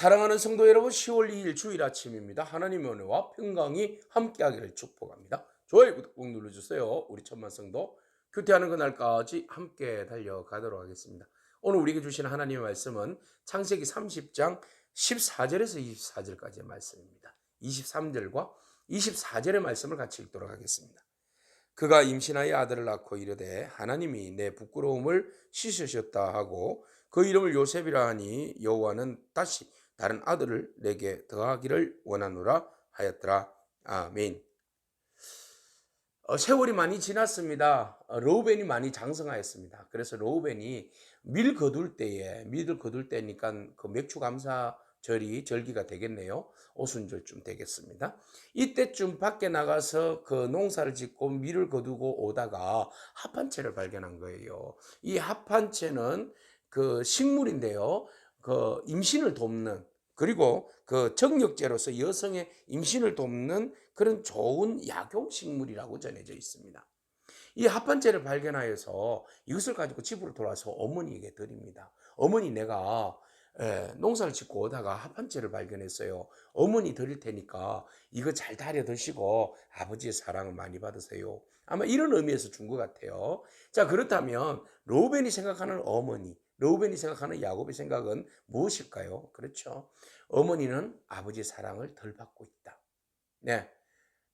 사랑하는 성도 여러분, 10월 2일 주일 아침입니다. 하나님의 은혜와 평강이 함께하기를 축복합니다. 좋아요, 구독 꼭 눌러주세요. 우리 천만 성도 큐티하는 그날까지 함께 달려가도록 하겠습니다. 오늘 우리에게 주신 하나님의 말씀은 창세기 30장 14절에서 24절까지의 말씀입니다. 23절과 24절의 말씀을 같이 읽도록 하겠습니다. 그가 임신하여 아들을 낳고 이르되 하나님이 내 부끄러움을 씻으셨다 하고 그 이름을 요셉이라 하니 여호와는 다시 다른 아들을 내게 더하기를 원하노라 하였더라. 아멘. 세월이 많이 지났습니다. 르우벤이 많이 장성하였습니다. 그래서 르우벤이 밀을 거둘 때니까 그 맥추감사절이 절기가 되겠네요. 오순절쯤 되겠습니다. 이때쯤 밖에 나가서 그 농사를 짓고 밀을 거두고 오다가 합한채를 발견한 거예요. 이 합한채는 그 식물인데요. 그 임신을 돕는, 그리고 그 정력제로서 여성의 임신을 돕는 그런 좋은 약용식물이라고 전해져 있습니다. 이 합한채를 발견하여서 이것을 가지고 집으로 돌아와서 어머니에게 드립니다. 어머니, 내가 농사를 짓고 오다가 합한채를 발견했어요. 어머니 드릴 테니까 이거 잘 다려 드시고 아버지의 사랑을 많이 받으세요. 아마 이런 의미에서 준 것 같아요. 자, 그렇다면 르우벤이 생각하는 어머니, 르우벤이 생각하는 야곱의 생각은 무엇일까요? 그렇죠. 어머니는 아버지의 사랑을 덜 받고 있다. 네.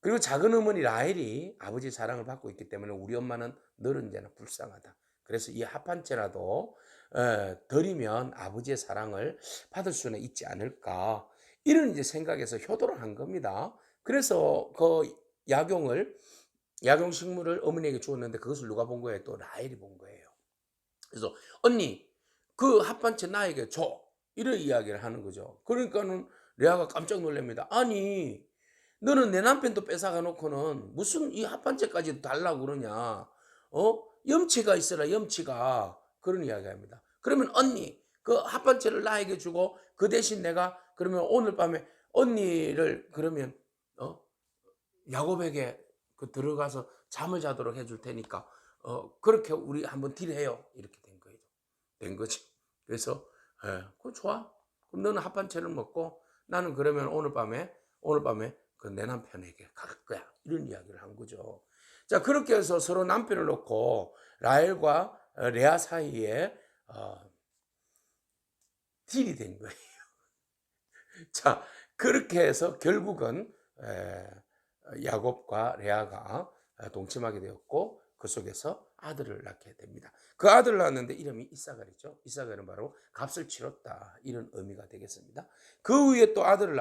그리고 작은 어머니 라헬이 아버지의 사랑을 받고 있기 때문에 우리 엄마는 늘 언제나 불쌍하다. 그래서 이 합한채라도 드리면 아버지의 사랑을 받을 수는 있지 않을까. 이런 이제 생각에서 효도를 한 겁니다. 그래서 그 약용식물을 어머니에게 주었는데 그것을 누가 본 거예요? 또 라헬이 본 거예요. 그래서 언니, 그 합반채 나에게 줘. 이런 이야기를 하는 거죠. 그러니까는 레아가 깜짝 놀랍니다. 아니, 너는 내 남편도 뺏어가 놓고는 무슨 이 합반채까지 달라고 그러냐. 염치가 있어라, 염치가. 그런 이야기합니다. 그러면 언니, 그 합반채를 나에게 주고 그 대신 내가 그러면 오늘 밤에 언니를 그러면 야곱에게 그 들어가서 잠을 자도록 해줄 테니까 그렇게 우리 한번 딜해요. 이렇게 된 거죠. 그래서 그거 좋아. 그럼 너는 합한채를 먹고 나는 그러면 오늘 밤에 그 내 남편에게 갈 거야. 이런 이야기를 한 거죠. 자, 그렇게 해서 서로 남편을 놓고 라헬과 레아 사이에 딜이 된 거예요. 자, 그렇게 해서 결국은 야곱과 레아가 동침하게 되었고 그 속에서 아들을 낳게 됩니다. 그 아들을 낳았는데 이름이 이사갈이죠. 이사갈은 바로 값을 치렀다, 이런 의미가 되겠습니다. 그 후에 또 아들을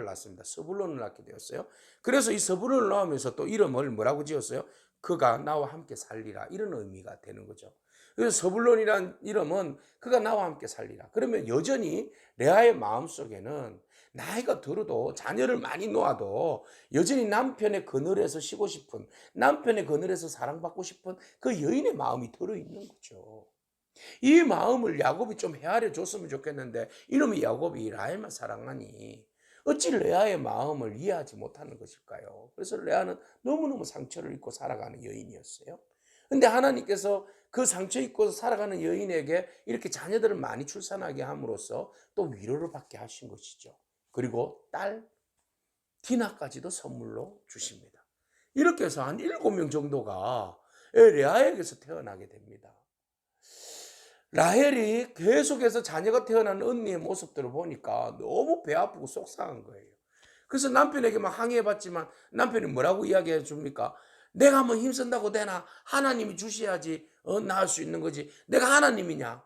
낳습니다. 스불론을 낳게 되었어요. 그래서 이 스불론을 낳으면서 또 이름을 뭐라고 지었어요? 그가 나와 함께 살리라, 이런 의미가 되는 거죠. 그래서 스불론이란 이름은 그가 나와 함께 살리라. 그러면 여전히 레아의 마음속에는 나이가 들어도 자녀를 많이 놓아도 여전히 남편의 그늘에서 쉬고 싶은, 남편의 그늘에서 사랑받고 싶은 그 여인의 마음이 들어있는 거죠. 이 마음을 야곱이 좀 헤아려 줬으면 좋겠는데 이놈의 야곱이 라헬만 사랑하니 어찌 레아의 마음을 이해하지 못하는 것일까요? 그래서 레아는 너무너무 상처를 입고 살아가는 여인이었어요. 근데 하나님께서 그 상처 입고 살아가는 여인에게 이렇게 자녀들을 많이 출산하게 함으로써 또 위로를 받게 하신 것이죠. 그리고 딸 디나까지도 선물로 주십니다. 이렇게 해서 한 7명 정도가 레아에게서 태어나게 됩니다. 라헬이 계속해서 자녀가 태어나는 언니의 모습들을 보니까 너무 배 아프고 속상한 거예요. 그래서 남편에게 막 항의해봤지만 남편이 뭐라고 이야기해 줍니까? 내가 뭐 힘쓴다고 되나? 하나님이 주셔야지 나을 수 있는 거지. 내가 하나님이냐?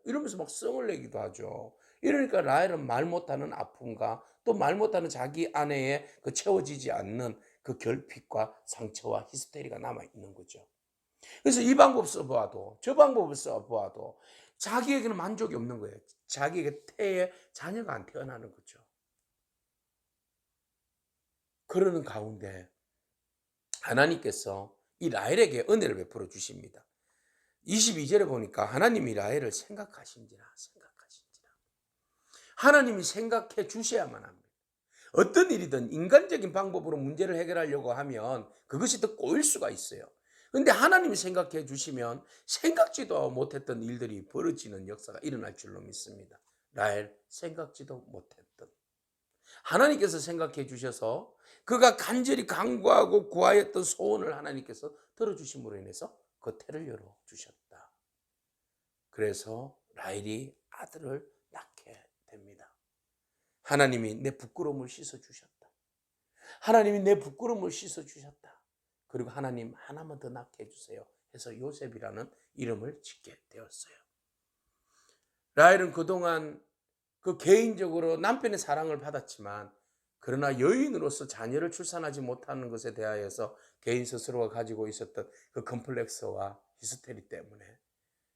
이러면서 막 성을 내기도 하죠. 이러니까 라헬은 말 못하는 아픔과 또 말 못하는 자기 아내의 그 채워지지 않는 그 결핍과 상처와 히스테리가 남아있는 거죠. 그래서 이 방법 써보아도 저 방법을 써보아도 자기에게는 만족이 없는 거예요. 자기에게 태에 자녀가 안 태어나는 거죠. 그러는 가운데 하나님께서 이 라헬에게 은혜를 베풀어 주십니다. 22절에 보니까 하나님이 라헬을 생각하신지라. 하나님이 생각해 주셔야만 합니다. 어떤 일이든 인간적인 방법으로 문제를 해결하려고 하면 그것이 더 꼬일 수가 있어요. 그런데 하나님이 생각해 주시면 생각지도 못했던 일들이 벌어지는 역사가 일어날 줄로 믿습니다. 라헬 생각지도 못했던 하나님께서 생각해 주셔서 그가 간절히 간구하고 구하였던 소원을 하나님께서 들어주심으로 인해서 그 태를 열어주셨다. 그래서 라헬이 아들을 낳게 됩니다. 하나님이 내 부끄러움을 씻어주셨다. 하나님이 내 부끄러움을 씻어주셨다. 그리고 하나님 하나만 더 낳게 해주세요 해서 요셉이라는 이름을 짓게 되었어요. 라헬은 그동안 그 개인적으로 남편의 사랑을 받았지만 그러나 여인으로서 자녀를 출산하지 못하는 것에 대하여서 개인 스스로가 가지고 있었던 그 컴플렉스와 히스테리 때문에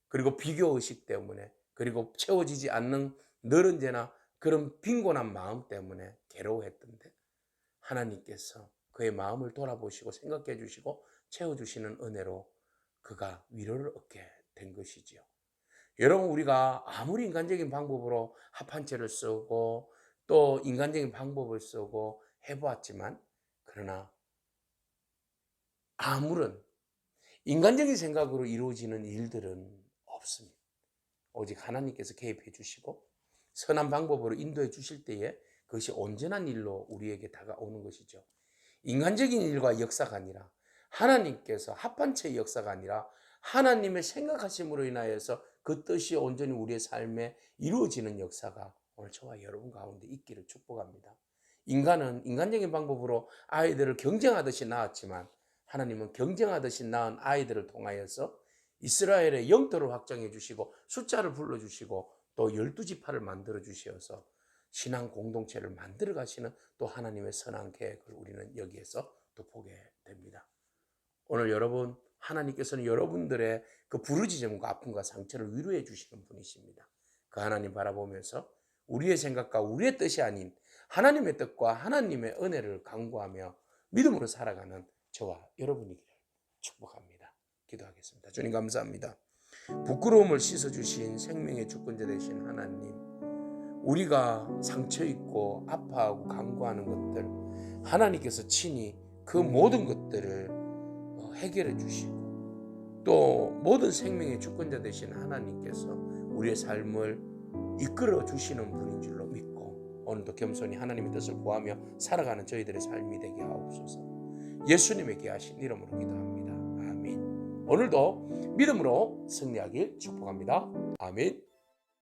그리고 비교의식 때문에 그리고 채워지지 않는 늘은 죄나 그런 빈곤한 마음 때문에 괴로워했던데 하나님께서 그의 마음을 돌아보시고 생각해 주시고 채워주시는 은혜로 그가 위로를 얻게 된 것이지요. 여러분 우리가 아무리 인간적인 방법으로 합한체를 쓰고 또 인간적인 방법을 쓰고 해보았지만 그러나 아무런 인간적인 생각으로 이루어지는 일들은 없습니다. 오직 하나님께서 개입해 주시고 선한 방법으로 인도해 주실 때에 그것이 온전한 일로 우리에게 다가오는 것이죠. 인간적인 일과 역사가 아니라 하나님께서 합한체의 역사가 아니라 하나님의 생각하심으로 인하여서 그 뜻이 온전히 우리의 삶에 이루어지는 역사가 오늘 저와 여러분 가운데 있기를 축복합니다. 인간은 인간적인 방법으로 아이들을 경쟁하듯이 낳았지만 하나님은 경쟁하듯이 낳은 아이들을 통하여서 이스라엘의 영토를 확장해 주시고 숫자를 불러주시고 또 12지파를 만들어 주셔서 신앙 공동체를 만들어 가시는 또 하나님의 선한 계획을 우리는 여기에서 또 보게 됩니다. 오늘 여러분 하나님께서는 여러분들의 그 부르짖음과 아픔과 상처를 위로해 주시는 분이십니다. 그 하나님 바라보면서 우리의 생각과 우리의 뜻이 아닌 하나님의 뜻과 하나님의 은혜를 간구하며 믿음으로 살아가는 저와 여러분이기를 축복합니다. 기도하겠습니다. 주님 감사합니다. 부끄러움을 씻어주신 생명의 주권자 되신 하나님, 우리가 상처 있고 아파하고 간구하는 것들 하나님께서 친히 그 모든 것들을 해결해 주시고 또 모든 생명의 주권자 되신 하나님께서 우리의 삶을 이끌어 주시는 분인 줄로 믿고 오늘도 겸손히 하나님의 뜻을 구하며 살아가는 저희들의 삶이 되게 하옵소서. 예수님의 귀하신 이름으로 기도합니다. 아멘. 오늘도 믿음으로 승리하길 축복합니다. 아멘.